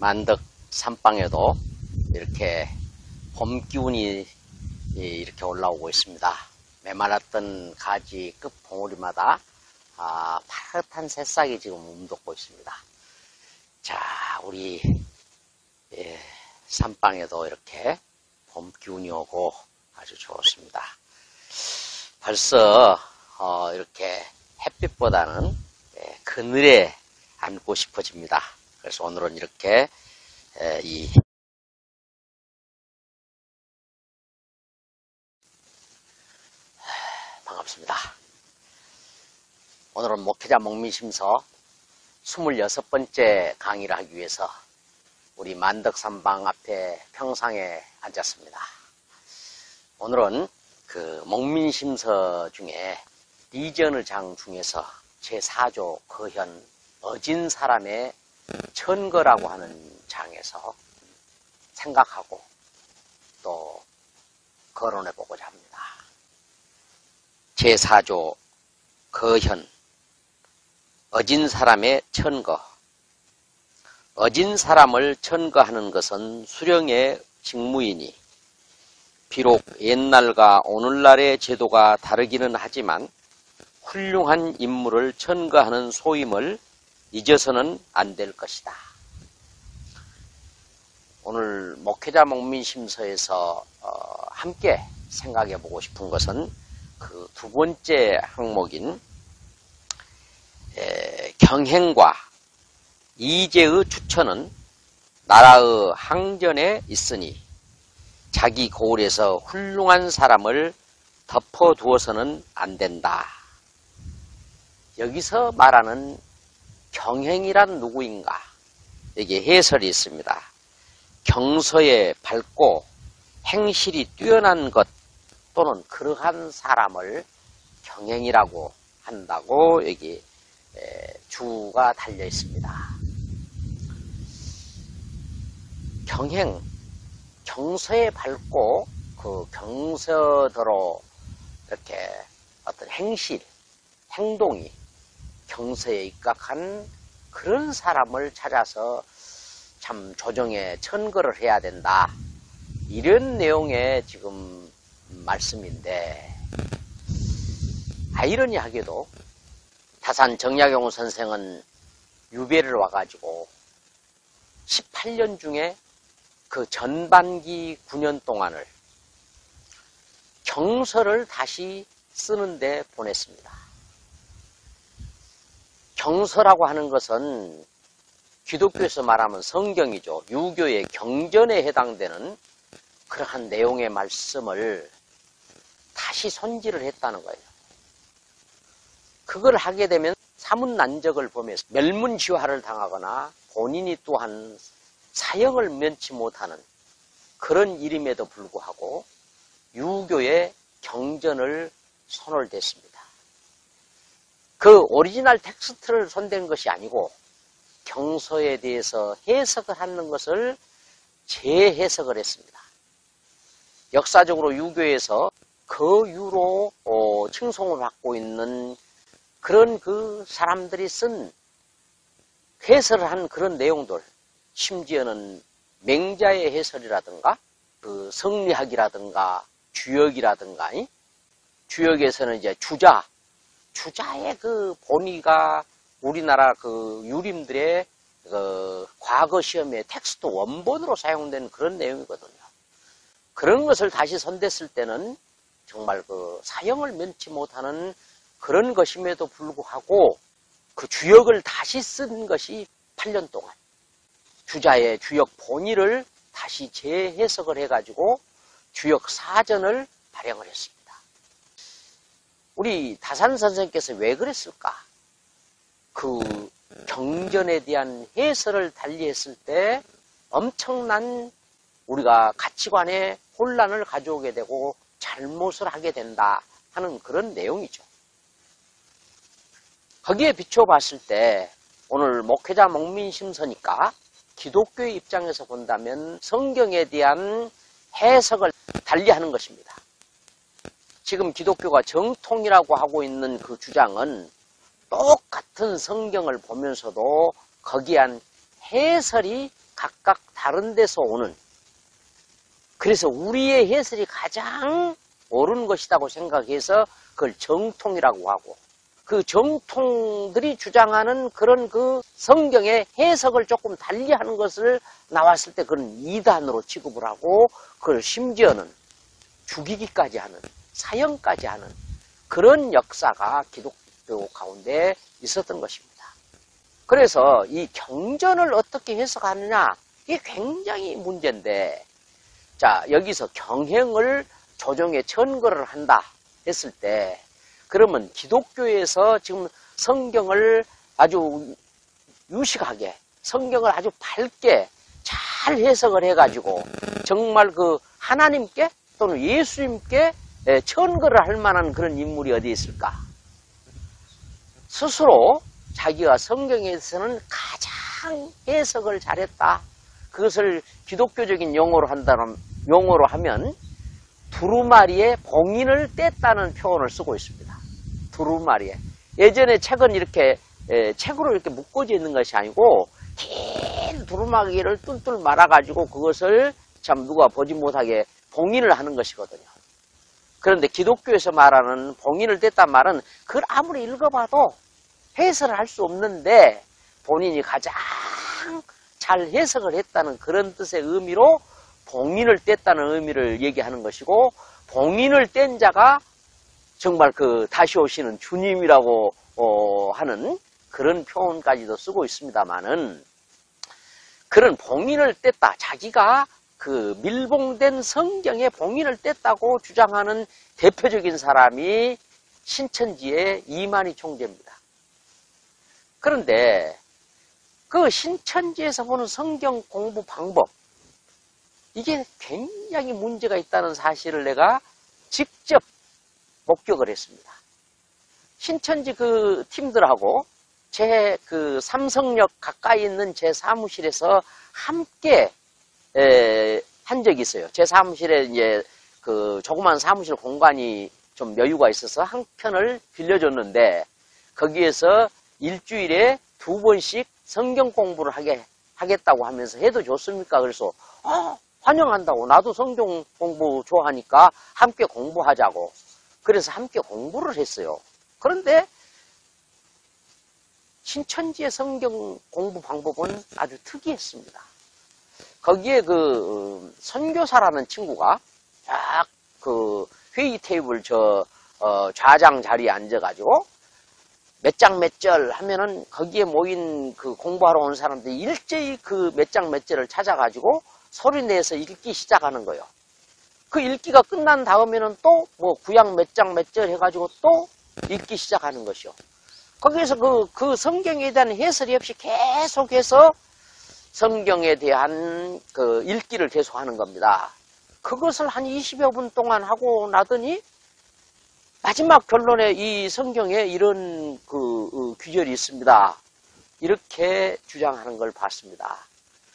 만덕 산방에도 이렇게 봄 기운이 이렇게 올라오고 있습니다. 메말랐던 가지 끝 봉우리마다 파릇한 새싹이 지금 움돋고 있습니다. 자, 우리 산방에도 이렇게 봄 기운이 오고 아주 좋습니다. 벌써 이렇게 햇빛보다는 그늘에 앉고 싶어집니다. 그래서 오늘은 이렇게 반갑습니다. 오늘은 목회자 목민심서 26번째 강의를 하기 위해서 우리 만덕산방 앞에 평상에 앉았습니다. 오늘은 그 목민심서 중에 리전의 장 중에서 제4조 거현 어진 사람의 천거라고 하는 장에서 생각하고 또 거론해 보고자 합니다. 제4조 거현 어진 사람의 천거. 어진 사람을 천거하는 것은 수령의 직무이니 비록 옛날과 오늘날의 제도가 다르기는 하지만 훌륭한 인물을 천거하는 소임을 잊어서는 안 될 것이다. 오늘 목회자 목민심서에서 함께 생각해 보고 싶은 것은 그 두 번째 항목인 경행과 이제의 추천은 나라의 항전에 있으니 자기 고을에서 훌륭한 사람을 덮어두어서는 안 된다. 여기서 말하는 경행이란 누구인가? 여기에 해설이 있습니다. 경서에 밝고 행실이 뛰어난 것 또는 그러한 사람을 경행이라고 한다고 여기 주가 달려 있습니다. 경행, 경서에 밝고 그 경서대로 이렇게 어떤 행실, 행동이 경서에 입각한 그런 사람을 찾아서 참 조정에 천거를 해야 된다. 이런 내용의 지금 말씀인데, 아이러니하게도 다산 정약용 선생은 유배를 와가지고 18년 중에 그 전반기 9년 동안을 경서를 다시 쓰는데 보냈습니다. 경서라고 하는 것은 기독교에서 말하면 성경이죠. 유교의 경전에 해당되는 그러한 내용의 말씀을 다시 손질을 했다는 거예요. 그걸 하게 되면 사문난적을 보면서 멸문지화를 당하거나 본인이 또한 사형을 면치 못하는 그런 일임에도 불구하고 유교의 경전을 손을 댔습니다. 그 오리지널 텍스트를 손댄 것이 아니고 경서에 대해서 해석을 하는 것을 재해석을 했습니다. 역사적으로 유교에서 거유로 칭송을 받고 있는 그런 그 사람들이 쓴 해설을 한 그런 내용들, 심지어는 맹자의 해설이라든가 그 성리학이라든가 주역이라든가, 주역에서는 이제 주자의 그 본의가 우리나라 그 유림들의 그 과거 시험의 텍스트 원본으로 사용된 그런 내용이거든요. 그런 것을 다시 손댔을 때는 정말 그 사형을 면치 못하는 그런 것임에도 불구하고 그 주역을 다시 쓴 것이 8년 동안 주자의 주역 본의를 다시 재해석을 해가지고 주역 사전을 발행을 했습니다. 우리 다산 선생님께서 왜 그랬을까? 그 경전에 대한 해설을 달리했을 때 엄청난 우리가 가치관에 혼란을 가져오게 되고 잘못을 하게 된다 하는 그런 내용이죠. 거기에 비춰봤을 때 오늘 목회자 목민심서니까 기독교의 입장에서 본다면 성경에 대한 해석을 달리하는 것입니다. 지금 기독교가 정통이라고 하고 있는 그 주장은 똑같은 성경을 보면서도 거기에 한 해설이 각각 다른 데서 오는, 그래서 우리의 해설이 가장 옳은 것이라고 생각해서 그걸 정통이라고 하고, 그 정통들이 주장하는 그런 그 성경의 해석을 조금 달리하는 것을 나왔을 때 그런 이단으로 취급을 하고, 그걸 심지어는 죽이기까지 하는, 사형까지 하는 그런 역사가 기독교 가운데 있었던 것입니다. 그래서 이 경전을 어떻게 해석하느냐, 이게 굉장히 문제인데, 자, 여기서 경행을 조정에 천거를 한다 했을 때, 그러면 기독교에서 지금 성경을 아주 유식하게, 성경을 아주 밝게 잘 해석을 해가지고 정말 그 하나님께 또는 예수님께 천거를 할 만한 그런 인물이 어디 있을까? 스스로 자기가 성경에서는 가장 해석을 잘했다. 그것을 기독교적인 용어로 하면 두루마리에 봉인을 뗐다는 표현을 쓰고 있습니다. 두루마리에. 예전에 책은 이렇게 책으로 이렇게 묶어져 있는 것이 아니고 긴 두루마기를 뚫뚫 말아가지고 그것을 참 누가 보지 못하게 봉인을 하는 것이거든요. 그런데 기독교에서 말하는 봉인을 뗐단 말은 그걸 아무리 읽어봐도 해석을 할 수 없는데 본인이 가장 잘 해석을 했다는 그런 뜻의 의미로 봉인을 뗐다는 의미를 얘기하는 것이고, 봉인을 뗀 자가 정말 그 다시 오시는 주님이라고 하는 그런 표현까지도 쓰고 있습니다만은, 그런 봉인을 뗐다, 자기가 그 밀봉된 성경에 봉인을 뗐다고 주장하는 대표적인 사람이 신천지의 이만희 총재입니다. 그런데 그 신천지에서 보는 성경 공부 방법, 이게 굉장히 문제가 있다는 사실을 내가 직접 목격을 했습니다. 신천지 그 팀들하고 제 그 삼성역 가까이 있는 제 사무실에서 함께 한 적이 있어요. 제 사무실에 이제 그 조그만 사무실 공간이 좀 여유가 있어서 한 편을 빌려줬는데, 거기에서 일주일에 2번씩 성경 공부를 하겠다고 하면서 해도 좋습니까? 그래서 환영한다고, 나도 성경 공부 좋아하니까 함께 공부하자고. 그래서 함께 공부를 했어요. 그런데 신천지의 성경 공부 방법은 아주 특이했습니다. 거기에 그 선교사라는 친구가 딱 그 회의 테이블 좌장 자리에 앉아가지고 몇 장 몇 절 하면은 거기에 모인 그 공부하러 온 사람들이 일제히 그 몇 장 몇 절을 찾아가지고 소리 내서 읽기 시작하는 거예요. 그 읽기가 끝난 다음에는 또 뭐 구약 몇 장 몇 절 해가지고 또 읽기 시작하는 것이요. 거기에서 그 성경에 대한 해설이 없이 계속해서 성경에 대한 그 읽기를 계속하는 겁니다. 그것을 한 20여 분 동안 하고 나더니 마지막 결론에 이 성경에 이런 그 규절이 있습니다. 이렇게 주장하는 걸 봤습니다.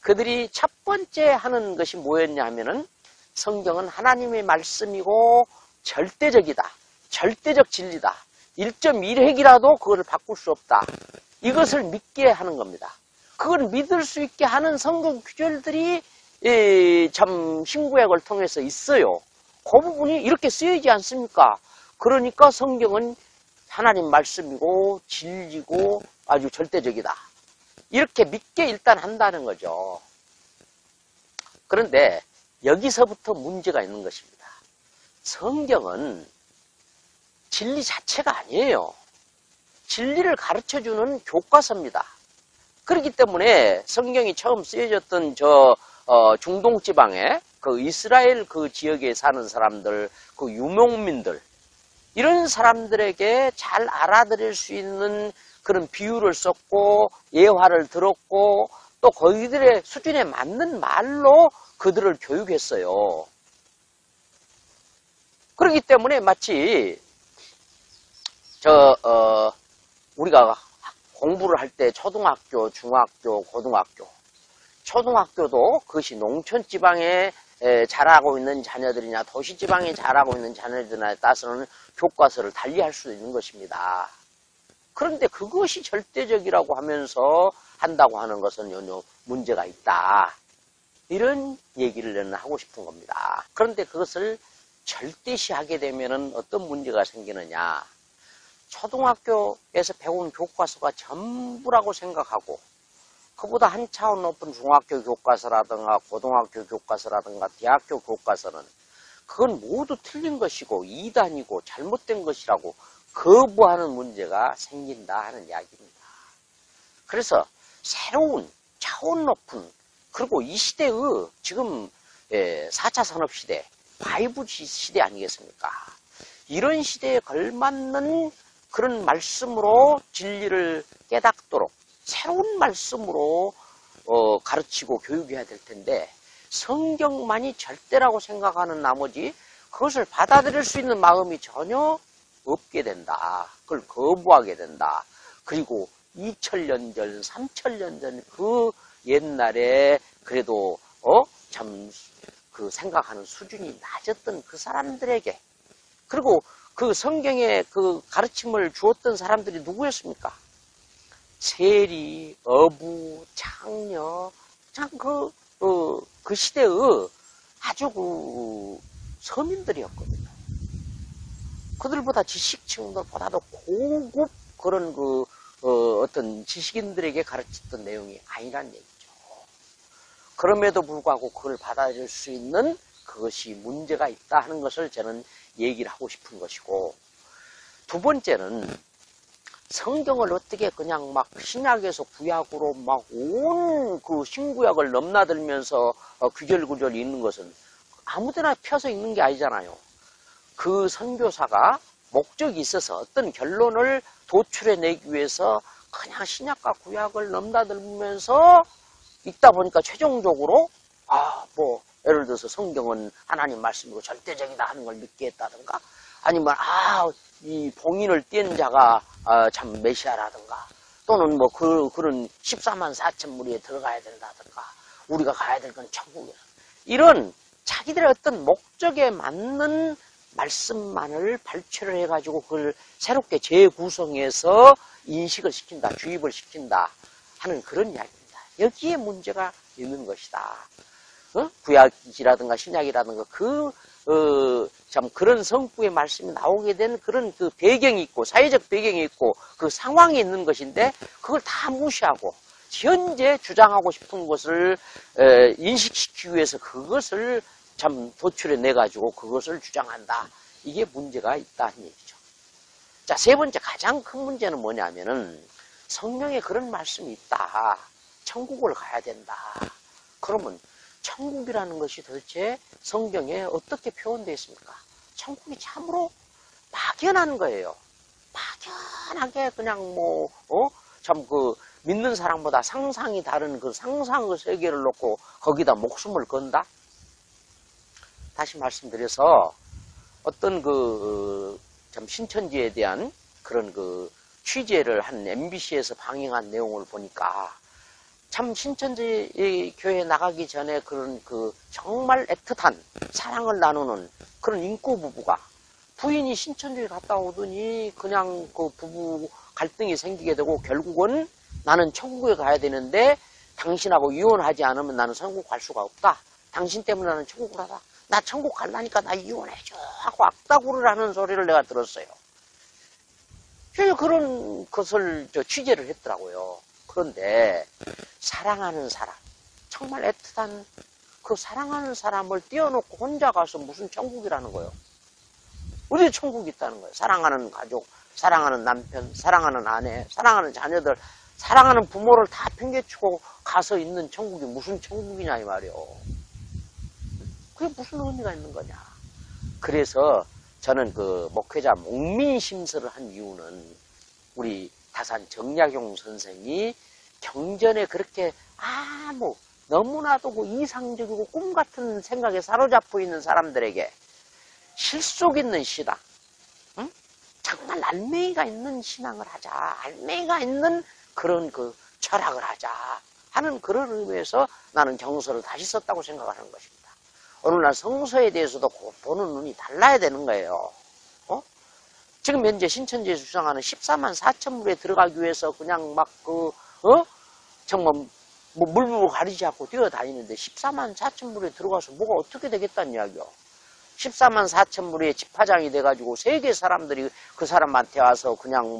그들이 첫 번째 하는 것이 뭐였냐 하면은, 성경은 하나님의 말씀이고 절대적이다. 절대적 진리다. 1.1핵이라도 그걸 바꿀 수 없다. 이것을 믿게 하는 겁니다. 그걸 믿을 수 있게 하는 성경 규절들이 참 신구약을 통해서 있어요. 그 부분이 이렇게 쓰여지지 않습니까? 그러니까 성경은 하나님 말씀이고 진리고 아주 절대적이다. 이렇게 믿게 일단 한다는 거죠. 그런데 여기서부터 문제가 있는 것입니다. 성경은 진리 자체가 아니에요. 진리를 가르쳐주는 교과서입니다. 그렇기 때문에 성경이 처음 쓰여졌던 중동 지방에 그 이스라엘 그 지역에 사는 사람들, 그 유목민들, 이런 사람들에게 잘 알아들을 수 있는 그런 비유를 썼고 예화를 들었고 또 거기들의 수준에 맞는 말로 그들을 교육했어요. 그렇기 때문에 마치 우리가 공부를 할 때 초등학교, 중학교, 고등학교, 초등학교도 그것이 농촌 지방에 자라고 있는 자녀들이냐 도시 지방에 자라고 있는 자녀들이냐에 따라서는 교과서를 달리할 수 있는 것입니다. 그런데 그것이 절대적이라고 하면서 한다고 하는 것은 전혀 문제가 있다. 이런 얘기를 저는 하고 싶은 겁니다. 그런데 그것을 절대시하게 되면은 어떤 문제가 생기느냐. 초등학교에서 배운 교과서가 전부라고 생각하고 그보다 한 차원 높은 중학교 교과서라든가 고등학교 교과서라든가 대학교 교과서는 그건 모두 틀린 것이고 이단이고 잘못된 것이라고 거부하는 문제가 생긴다 하는 이야기입니다. 그래서 새로운 차원 높은 그리고 이 시대의 지금 4차 산업시대 5G 시대 아니겠습니까? 이런 시대에 걸맞는 그런 말씀으로 진리를 깨닫도록 새로운 말씀으로 가르치고 교육해야 될 텐데 성경만이 절대라고 생각하는 나머지 그것을 받아들일 수 있는 마음이 전혀 없게 된다. 그걸 거부하게 된다. 그리고 2000년 전, 3000년 전 그 옛날에 그래도 참 그 생각하는 수준이 낮았던 그 사람들에게 그리고 그 성경의 그 가르침을 주었던 사람들이 누구였습니까? 세리, 어부, 장녀, 참 그 시대의 아주 그 서민들이었거든요. 그들보다 지식층들보다도 고급 그런 어떤 지식인들에게 가르쳤던 내용이 아니란 얘기죠. 그럼에도 불구하고 그걸 받아들일 수 있는 그것이 문제가 있다 하는 것을 저는 얘기를 하고 싶은 것이고 두 번째는 성경을 어떻게 그냥 막 신약에서 구약으로 막 온 그 신구약을 넘나들면서 구절구절 읽는 것은 아무데나 펴서 읽는 게 아니잖아요. 그 선교사가 목적이 있어서 어떤 결론을 도출해내기 위해서 그냥 신약과 구약을 넘나들면서 읽다 보니까 최종적으로 예를 들어서 성경은 하나님 말씀으로 절대적이다 하는 걸 믿게 했다든가 아니면 이 봉인을 뗀 자가 참 메시아라든가 또는 뭐 그런 14만 4천 무리에 들어가야 된다든가 우리가 가야 될 건 천국이다. 이런 자기들의 어떤 목적에 맞는 말씀만을 발췌를 해가지고 그걸 새롭게 재구성해서 인식을 시킨다, 주입을 시킨다 하는 그런 이야기입니다. 여기에 문제가 있는 것이다. 구약이라든가 신약이라든가 참 그런 성부의 말씀이 나오게 된 그런 그 배경이 있고 사회적 배경이 있고 그 상황이 있는 것인데 그걸 다 무시하고 현재 주장하고 싶은 것을 인식시키기 위해서 그것을 참 도출해 내가지고 그것을 주장한다. 이게 문제가 있다는 얘기죠. 자, 세 번째 가장 큰 문제는 뭐냐면은 성경에 그런 말씀이 있다. 천국을 가야 된다. 그러면 천국이라는 것이 도대체 성경에 어떻게 표현되어 있습니까? 천국이 참으로 막연한 거예요. 막연하게 그냥 참 믿는 사람보다 상상이 다른 그 상상의 세계를 놓고 거기다 목숨을 건다? 다시 말씀드려서 어떤 참 신천지에 대한 그런 취재를 한 MBC에서 방영한 내용을 보니까 참 신천지 교회 나가기 전에 그런 정말 애틋한 사랑을 나누는 그런 인구 부부가 부인이 신천지에 갔다 오더니 그냥 그 부부 갈등이 생기게 되고 결국은 나는 천국에 가야 되는데 당신하고 이혼하지 않으면 나는 천국 갈 수가 없다. 당신 때문에 나는 천국을 하다. 나 천국 갈라니까 나 이혼해줘 하고 악다구를 하는 소리를 내가 들었어요. 그래서 그런 것을 취재를 했더라고요. 그런데 사랑하는 사람, 정말 애틋한 그 사랑하는 사람을 띄워놓고 혼자 가서 무슨 천국이라는 거예요. 어디에 천국이 있다는 거예요. 사랑하는 가족, 사랑하는 남편, 사랑하는 아내, 사랑하는 자녀들, 사랑하는 부모를 다 팽개치고 가서 있는 천국이 무슨 천국이냐 이 말이에요. 그게 무슨 의미가 있는 거냐. 그래서 저는 목회자 목민심서를 한 이유는 우리 다산 정약용 선생이 경전에 그렇게 너무나도 이상적이고 꿈 같은 생각에 사로잡혀 있는 사람들에게 실속 있는 신앙, 정말 알맹이가 있는 신앙을 하자, 알맹이가 있는 그런 철학을 하자 하는 그런 의미에서 나는 경서를 다시 썼다고 생각하는 것입니다. 오늘날 성서에 대해서도 보는 눈이 달라야 되는 거예요. 지금 현재 신천지에서 주장하는 14만 4천 물에 들어가기 위해서 그냥 정말 뭐 물불 가리지 않고 뛰어다니는데 14만 4천 물에 들어가서 뭐가 어떻게 되겠다는 이야기요. 14만 4천 물에 집화장이 돼가지고 세계 사람들이 그 사람한테 와서 그냥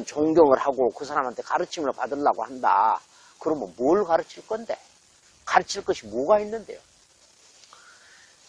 존경을 하고 그 사람한테 가르침을 받으려고 한다. 그러면 뭘 가르칠 건데? 가르칠 것이 뭐가 있는데요?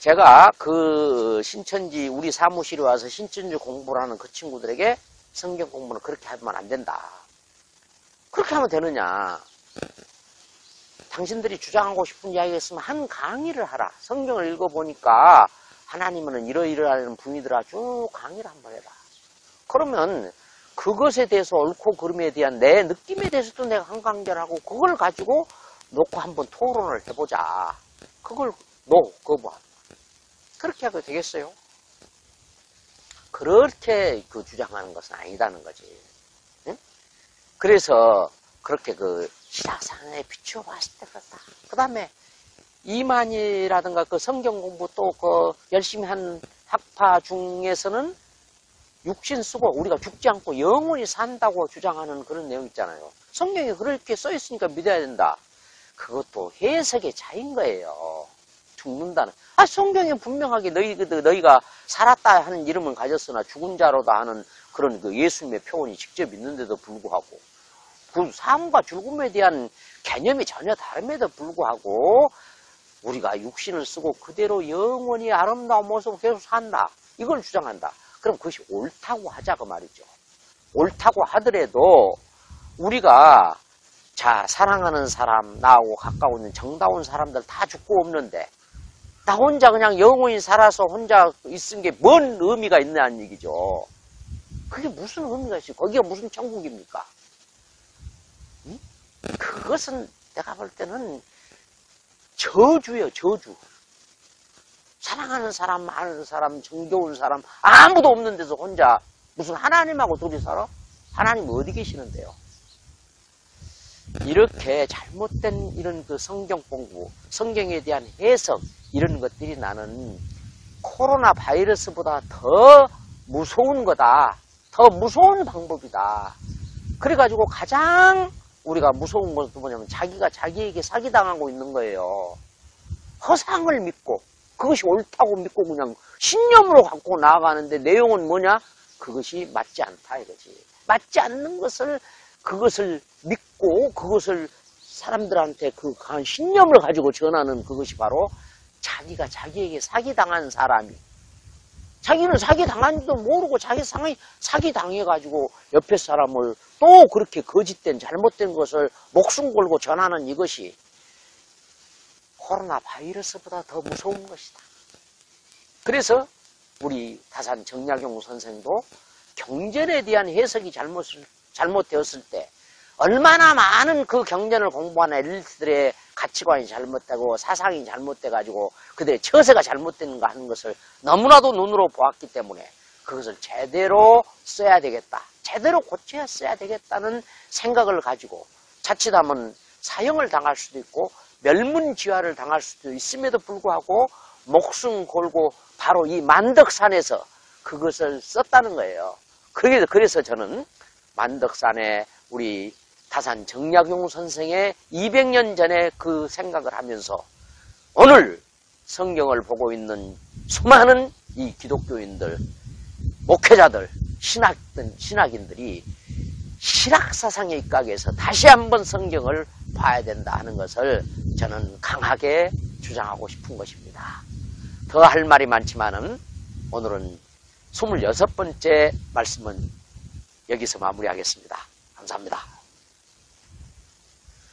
제가 그 신천지 우리 사무실에 와서 신천지 공부를 하는 그 친구들에게 성경 공부는 그렇게 하면 안 된다. 그렇게 하면 되느냐? 당신들이 주장하고 싶은 이야기가 있으면 한 강의를 하라. 성경을 읽어보니까 하나님은 이러이러하는 분이더라. 쭉 강의를 한번 해라. 그러면 그것에 대해서 옳고 그름에 대한 내 느낌에 대해서도 내가 한강결하고 그걸 가지고 놓고 한번 토론을 해보자. 그걸 그거 그렇게 하게 되겠어요? 그렇게 그 주장하는 것은 아니다는 거지. 응? 그래서 그렇게 그 시작상에 비추어 봤을 때 그렇다. 그 다음에 이만희라든가 그 성경 공부 또 그 열심히 한 학파 중에서는 육신 쓰고 우리가 죽지 않고 영원히 산다고 주장하는 그런 내용 있잖아요. 성경에 그렇게 써 있으니까 믿어야 된다. 그것도 해석의 차이인 거예요. 죽는다는. 성경에 분명하게 너희가 살았다 하는 이름은 가졌으나 죽은 자로다 하는 그런 그 예수님의 표현이 직접 있는데도 불구하고 그 삶과 죽음에 대한 개념이 전혀 다름에도 불구하고 우리가 육신을 쓰고 그대로 영원히 아름다운 모습으로 계속 산다. 이걸 주장한다. 그럼 그것이 옳다고 하자 그 말이죠. 옳다고 하더라도 우리가 사랑하는 사람, 나하고 가까워 있는 정다운 사람들 다 죽고 없는데 나 혼자 그냥 영원히 살아서 혼자 있은 게 뭔 의미가 있냐는 얘기죠. 그게 무슨 의미가 있어요? 거기가 무슨 천국입니까? 응? 그것은 내가 볼 때는 저주예요, 저주. 사랑하는 사람, 아는 사람, 정겨운 사람 아무도 없는 데서 혼자 무슨 하나님하고 둘이 살아? 하나님 어디 계시는데요? 이렇게 잘못된 이런 그 성경 공부, 성경에 대한 해석 이런 것들이 나는 코로나 바이러스보다 더 무서운 거다. 더 무서운 방법이다. 그래가지고 가장 우리가 무서운 것도 뭐냐면 자기가 자기에게 사기당하고 있는 거예요. 허상을 믿고 그것이 옳다고 믿고 그냥 신념으로 갖고 나아가는데 내용은 뭐냐? 그것이 맞지 않다 이거지. 맞지 않는 것을 그것을 믿고 그것을 사람들한테 그 강한 신념을 가지고 전하는 그것이 바로 자기가 자기에게 사기당한 사람이 자기는 사기당한지도 모르고 자기 사기당해가지고 옆에 사람을 또 그렇게 거짓된 잘못된 것을 목숨 걸고 전하는 이것이 코로나 바이러스보다 더 무서운 것이다. 그래서 우리 다산 정약용 선생도 경전에 대한 해석이 잘못되었을 때 얼마나 많은 그 경전을 공부하는 엘리트들의 가치관이 잘못되고 사상이 잘못돼가지고 그들의 처세가 잘못되는가 하는 것을 너무나도 눈으로 보았기 때문에 그것을 제대로 써야 되겠다. 제대로 고쳐야 써야 되겠다는 생각을 가지고 자칫하면 사형을 당할 수도 있고 멸문지화를 당할 수도 있음에도 불구하고 목숨 걸고 바로 이 만덕산에서 그것을 썼다는 거예요. 그래서 저는 만덕산에 우리 다산 정약용 선생의 200년 전에 그 생각을 하면서 오늘 성경을 보고 있는 수많은 이 기독교인들, 목회자들, 신학인들이 실학사상에 입각해서 다시 한번 성경을 봐야 된다 하는 것을 저는 강하게 주장하고 싶은 것입니다. 더 할 말이 많지만은 오늘은 26번째 말씀은 여기서 마무리하겠습니다. 감사합니다.